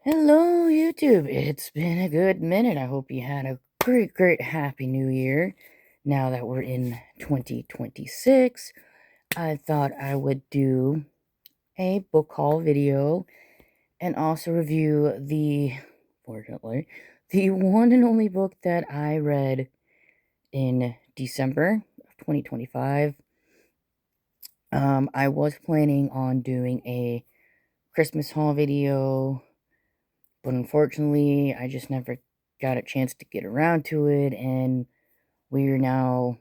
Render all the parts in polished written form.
Hello, YouTube. It's been a good minute. I hope you had a great, happy new year. Now that we're in 2026, I thought I would do a book haul video and also review fortunately, the one and only book that I read in December of 2025. I was planning on doing a Christmas haul video, but unfortunately, I just never got a chance to get around to it, and we're now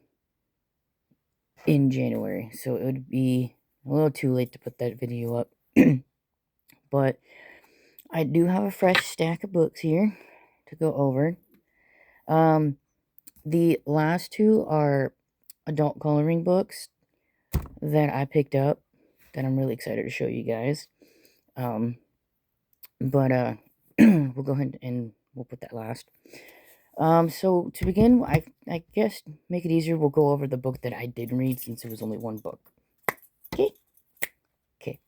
in January, so it would be a little too late to put that video up. But I do have a fresh stack of books here to go over. The last two are adult coloring books that I picked up that I'm really excited to show you guys. But we'll go ahead and we'll put that last. So to begin, I guess make it easier. We'll go over the book that I did read since it was only one book. Okay. Okay.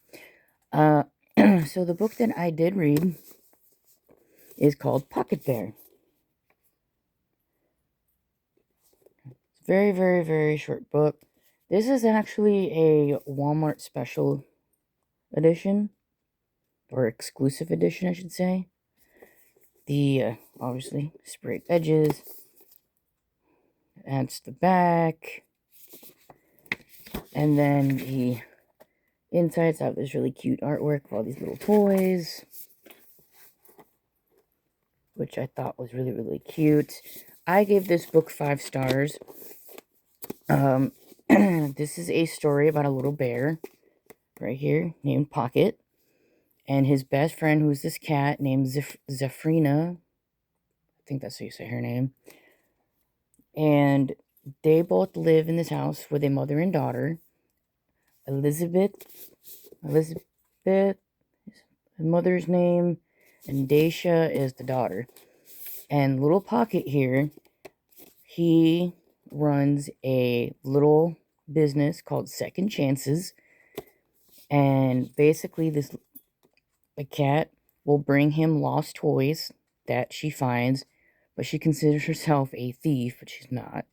So the book that I did read is called Pocket Bear. It's a very short book. This is actually a Walmart special edition, or exclusive edition, I should say. The obviously sprayed edges. That's the back. And then the insides have this really cute artwork of all these little toys, which I thought was really cute. I gave this book 5 stars. This is a story about a little bear right here named Pocket and his best friend, who's this cat named Zephrina. I think that's how you say her name. And they both live in this house with a mother and daughter. Elizabeth, the mother's name, and Dacia is the daughter. And little Pocket here, he runs a little business called Second Chances. And basically, the cat will bring him lost toys that she finds, but she considers herself a thief, but she's not.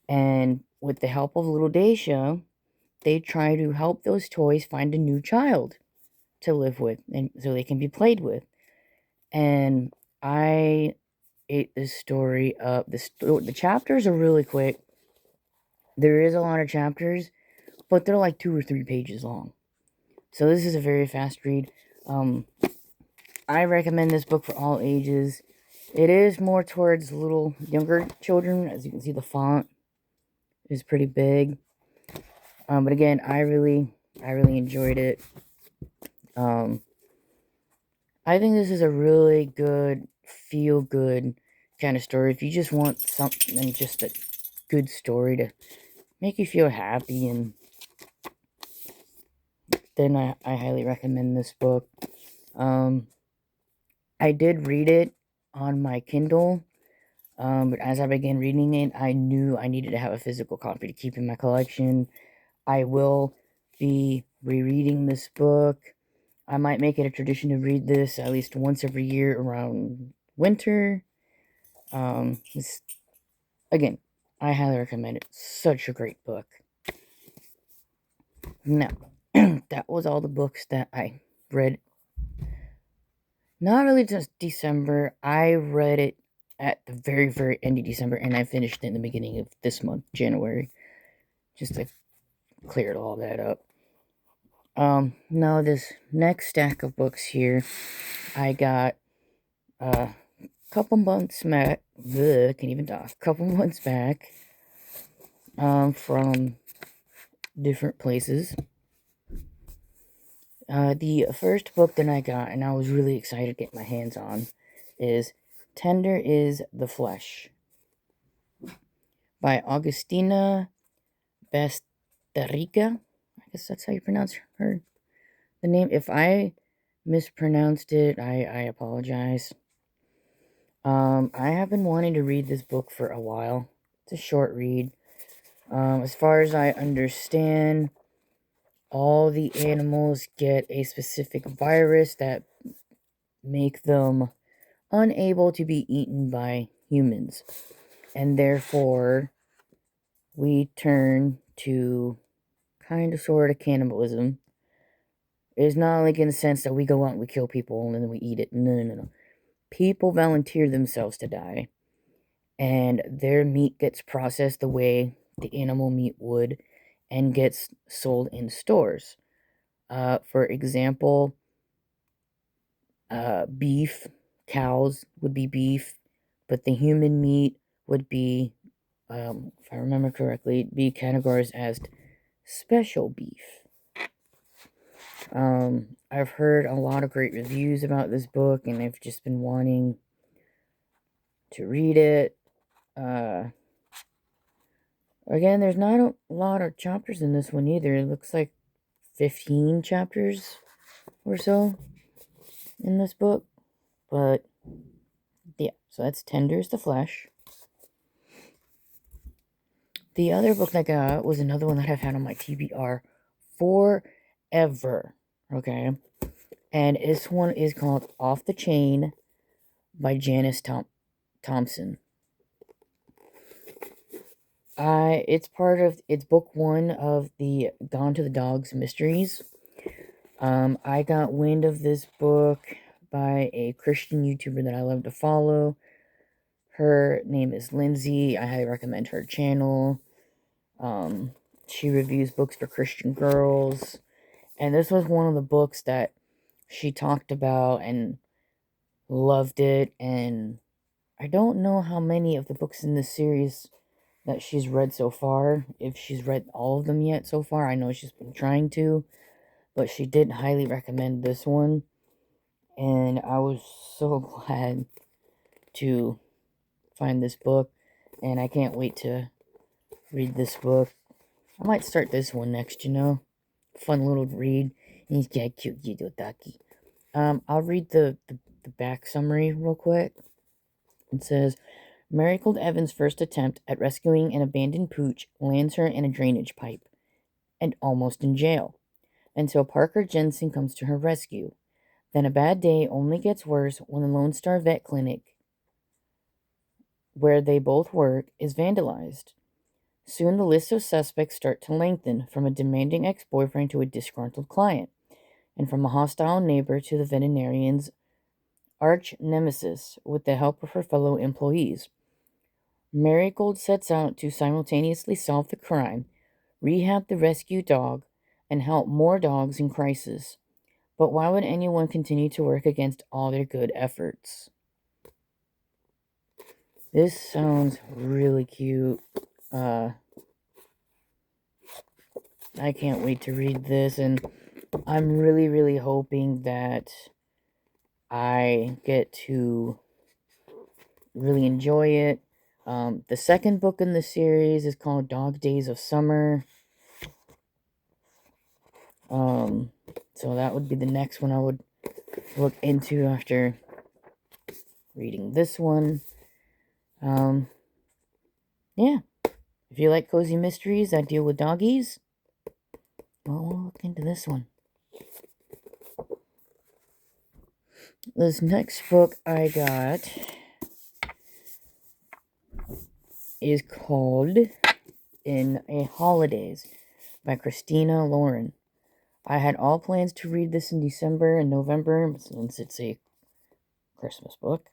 And with the help of little Dacia, they try to help those toys find a new child to live with, and so they can be played with. And I ate this story up. The chapters are really quick. There is a lot of chapters, but they're like 2 or 3 pages long. So this is a very fast read. I recommend this book for all ages. It is more towards little younger children. As you can see, the font is pretty big. But again, I really enjoyed it. I think this is a really good, feel-good kind of story. If you just want something, just a good story to make you feel happy, and then I highly recommend this book. I did read it on my Kindle, but as I began reading it, I knew I needed to have a physical copy to keep in my collection. I will be rereading this book. I might make it a tradition to read this at least once every year around winter. Again, I highly recommend it. Such a great book. Now, that was all the books that I read. Not really just December. I read it at the very end of December, and I finished it in the beginning of this month, January, just to clear all that up. Now this next stack of books here, I got a couple months back. Can't even talk. Couple months back. From different places. The first book that I got, and I was really excited to get my hands on, is Tender is the Flesh by Augustina Bastarrica. I guess that's how you pronounce the name. If I mispronounced it, I apologize. I have been wanting to read this book for a while. It's a short read. As far as I understand, all the animals get a specific virus that make them unable to be eaten by humans. And therefore, we turn to kind of sort of cannibalism. It's not like in the sense that we go out and we kill people and then we eat it. No. People volunteer themselves to die, and their meat gets processed the way the animal meat would and gets sold in stores. For example, beef, cows would be beef, but the human meat would be, if I remember correctly, be categorized as special beef. I've heard a lot of great reviews about this book, and I've just been wanting to read it. Again, there's not a lot of chapters in this one either. It looks like 15 chapters or so in this book. But, yeah, so that's Tenders the Flesh. The other book I got was another one that I've had on my TBR forever. Okay? And this one is called Off the Chain by Janice Thompson. It's book one of the Gone to the Dogs mysteries. I got wind of this book by a Christian YouTuber that I love to follow. Her name is Lindsay. I highly recommend her channel. She reviews books for Christian girls. And this was one of the books that she talked about and loved it. And I don't know how many of the books in this series that she's read so far, if she's read all of them yet so far. I know she's been trying to, but she did highly recommend this one, and I was so glad to find this book, and I can't wait to read this book. I might start this one next, fun little read. He's got cute little ducky. I'll read the back summary real quick. It says, Marigold Evans' first attempt at rescuing an abandoned pooch lands her in a drainage pipe, and almost in jail, until Parker Jensen comes to her rescue. Then a bad day only gets worse when the Lone Star Vet Clinic, where they both work, is vandalized. Soon the list of suspects start to lengthen, from a demanding ex-boyfriend to a disgruntled client, and from a hostile neighbor to the veterinarian's arch nemesis, with the help of her fellow employees. Marigold sets out to simultaneously solve the crime, rehab the rescue dog, and help more dogs in crisis. But why would anyone continue to work against all their good efforts? This sounds really cute. I can't wait to read this, and I'm really, really hoping that I get to really enjoy it. The second book in the series is called Dog Days of Summer. So that would be the next one I would look into after reading this one. Yeah. If you like cozy mysteries that deal with doggies, well, we'll look into this one. This next book I got is called In a Holidays by Christina Lauren. I had all plans to read this in December and November, since it's a Christmas book.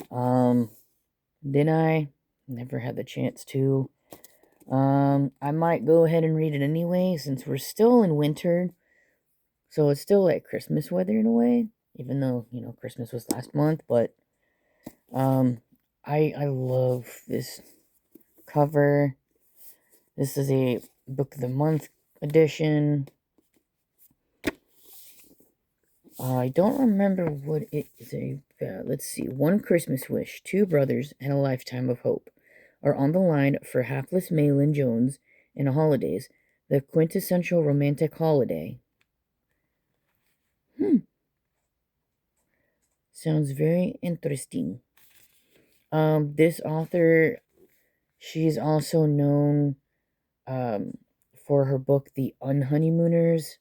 Then I never had the chance to. I might go ahead and read it anyway, since we're still in winter. So it's still like Christmas weather in a way, even though, Christmas was last month. But I love this cover. This is a Book of the Month edition. I don't remember what it is about. Let's see. One Christmas wish, two brothers, and a lifetime of hope are on the line for hapless Malin Jones in a holidays, the quintessential romantic holiday. Sounds very interesting. This author, she's also known for her book, The Unhoneymooners.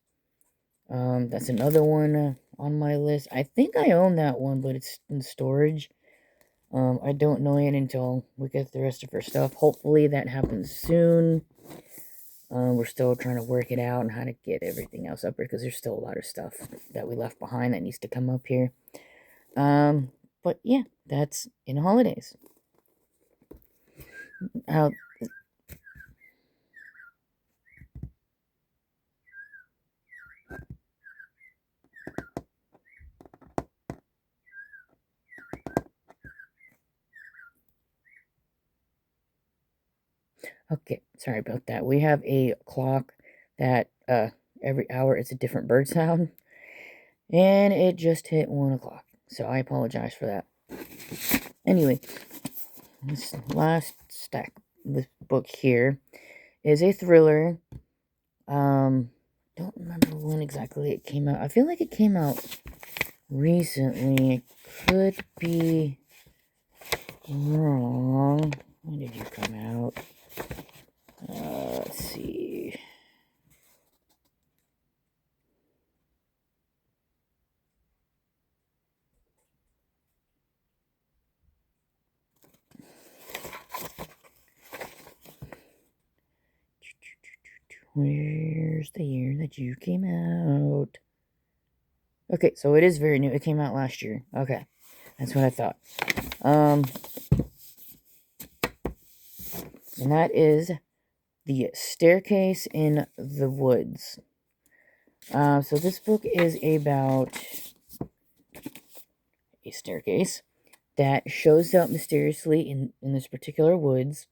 That's another one on my list. I think I own that one, but it's in storage. I don't know it until we get the rest of her stuff. Hopefully that happens soon. We're still trying to work it out and how to get everything else up here because there's still a lot of stuff that we left behind that needs to come up here. But yeah, that's in holidays. How Okay, sorry about that. We have a clock that every hour it's a different bird sound, and it just hit 1 o'clock. So I apologize for that. Anyway, this last stack, this book here is a thriller. Don't remember when exactly it came out. I feel like it came out recently. It could be wrong. When did you come out? Let's see. Where's the year that you came out? Okay, so it is very new. It came out last year. Okay, that's what I thought. And that is The Staircase in the Woods. So this book is about a staircase that shows up mysteriously in this particular woods,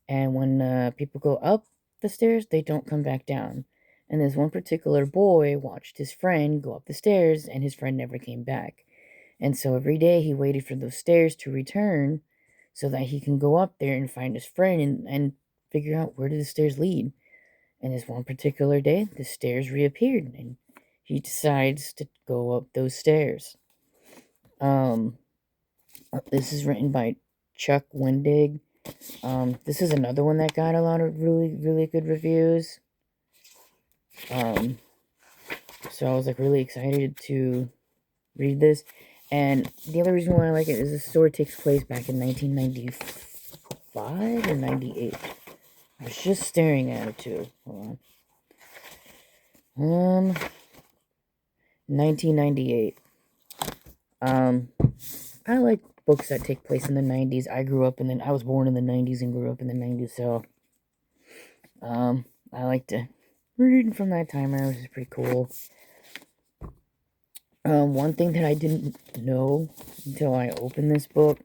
and when people go up the stairs, they don't come back down. And this one particular boy watched his friend go up the stairs, and his friend never came back. And so every day he waited for those stairs to return so that he can go up there and find his friend and figure out where did the stairs lead. And this one particular day, the stairs reappeared, and he decides to go up those stairs. This is written by Chuck Wendig. This is another one that got a lot of really, really good reviews. So I was like really excited to read this. And the other reason why I like it is the story takes place back in 1995 or 98. I was just staring at it too. Hold on. 1998. I like books that take place in the 90s. I was born in the 90s and grew up in the 90s, so I like to read from that time era, which is pretty cool. One thing that I didn't know until I opened this book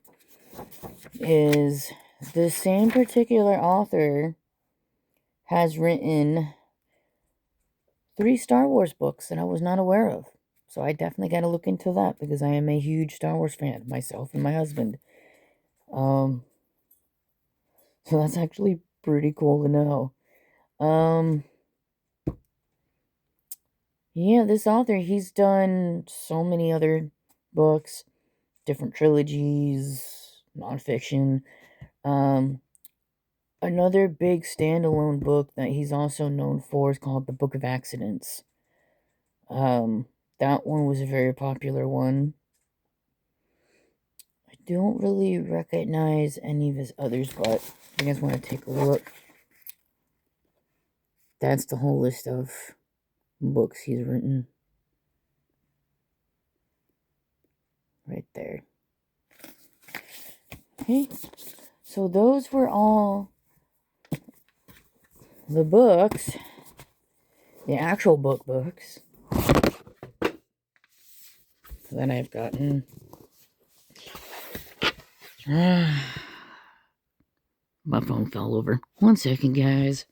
is the same particular author has written 3 Star Wars books that I was not aware of. So I definitely got to look into that because I am a huge Star Wars fan, myself and my husband. So that's actually pretty cool to know. Yeah, this author, he's done so many other books, different trilogies, nonfiction. Another big standalone book that he's also known for is called The Book of Accidents. That one was a very popular one. I don't really recognize any of his others, but if you guys want to take a look, that's the whole list of books he's written. Right there. Okay, so those were all the books, the actual books that I've gotten. My phone fell over. 1 second, guys.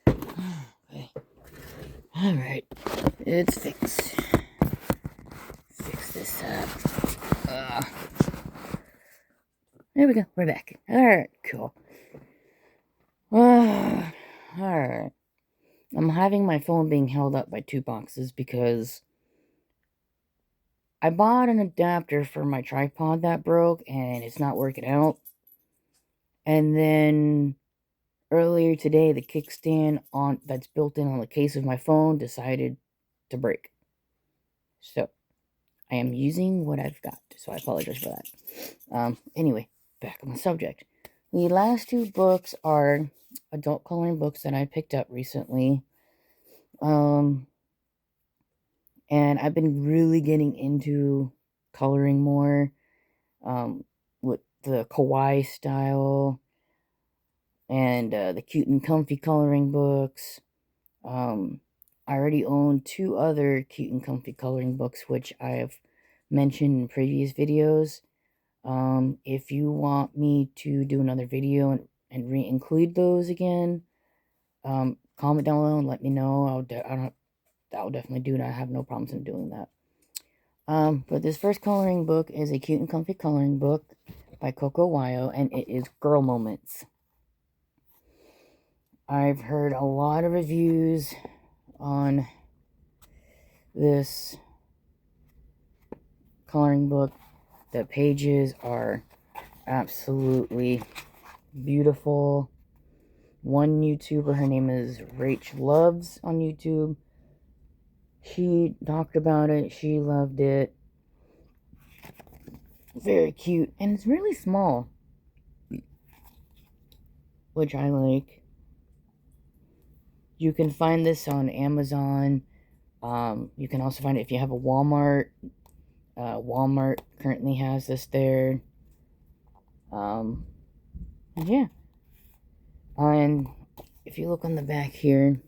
Okay. Alright. It's fixed. Fix this up. There we go. We're back. Alright, cool. Alright. I'm having my phone being held up by 2 boxes because I bought an adapter for my tripod that broke and it's not working out. And then earlier today, the kickstand that's built in on the case of my phone decided to break. So, I am using what I've got, so I apologize for that. Anyway, back on the subject. The last two books are adult coloring books that I picked up recently. And I've been really getting into coloring more, with the kawaii style and the cute and comfy coloring books. I already own 2 other cute and comfy coloring books, which I have mentioned in previous videos. If you want me to do another video and re-include those again, comment down below and let me know. I'll definitely do that. I have no problems in doing that. But this first coloring book is a cute and comfy coloring book by Coco Wyo, and it is Girl Moments. I've heard a lot of reviews on this coloring book. The pages are absolutely beautiful. One YouTuber, her name is Rach Loves on YouTube. She talked about it. She loved it. Very cute. And it's really small, which I like. You can find this on Amazon. You can also find it if you have a Walmart. Walmart currently has this there. Yeah. And if you look on the back here,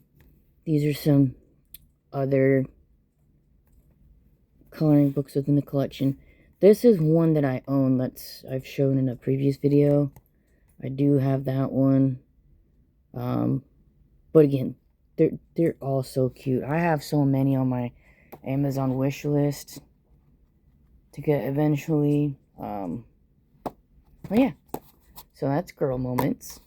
these are some other coloring books within the collection. This is one that I own I've shown in a previous video. I do have that one. But again, they're all so cute. I have so many on my Amazon wish list to get eventually. But yeah, so that's Girl Moments.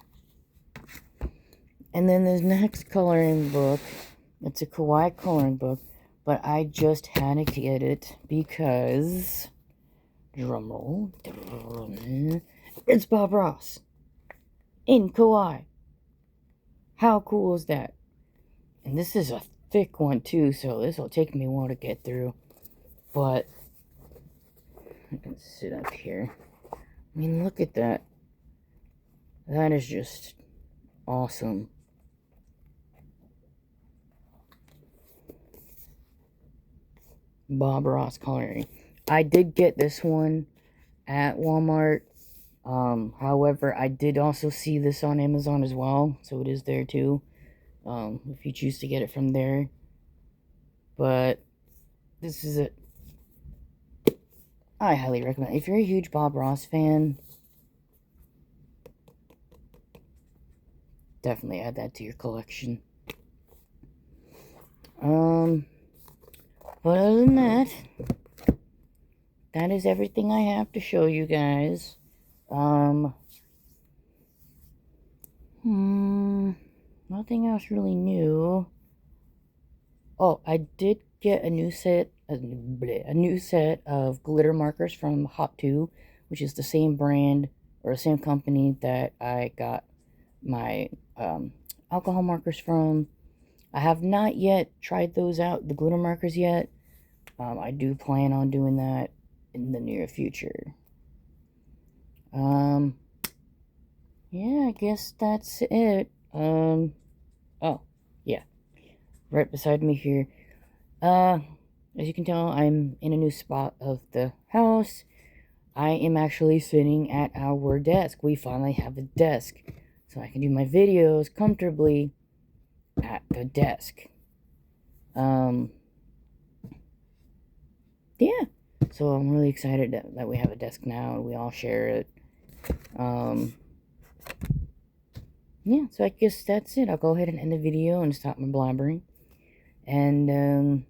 And then this next coloring book, it's a kawaii coloring book, but I just had to get it because, drumroll, it's Bob Ross in kawaii. How cool is that? And this is a thick one too, so this will take me a while to get through. But I can sit up here. I mean, look at that. That is just awesome. Bob Ross coloring. I did get this one at Walmart. However, I did also see this on Amazon as well, so it is there too. If you choose to get it from there. But this is it. I highly recommend it. If you're a huge Bob Ross fan, definitely add that to your collection. But other than that, that is everything I have to show you guys. Nothing else really new. Oh, I did get a new set of glitter markers from Hop 2, which is the same brand or the same company that I got my alcohol markers from. I have not yet tried those out, the glitter markers yet. I do plan on doing that in the near future. Yeah, I guess that's it. Oh, yeah. Right beside me here. As you can tell, I'm in a new spot of the house. I am actually sitting at our desk. We finally have a desk, so I can do my videos comfortably at the desk. Yeah. So I'm really excited that we have a desk now and we all share it. Yeah, so I guess that's it. I'll go ahead and end the video and stop my blabbering. And,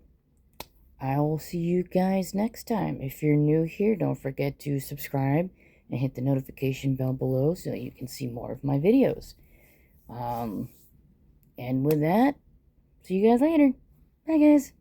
I will see you guys next time. If you're new here, don't forget to subscribe and hit the notification bell below so that you can see more of my videos. And with that, see you guys later. Bye, guys.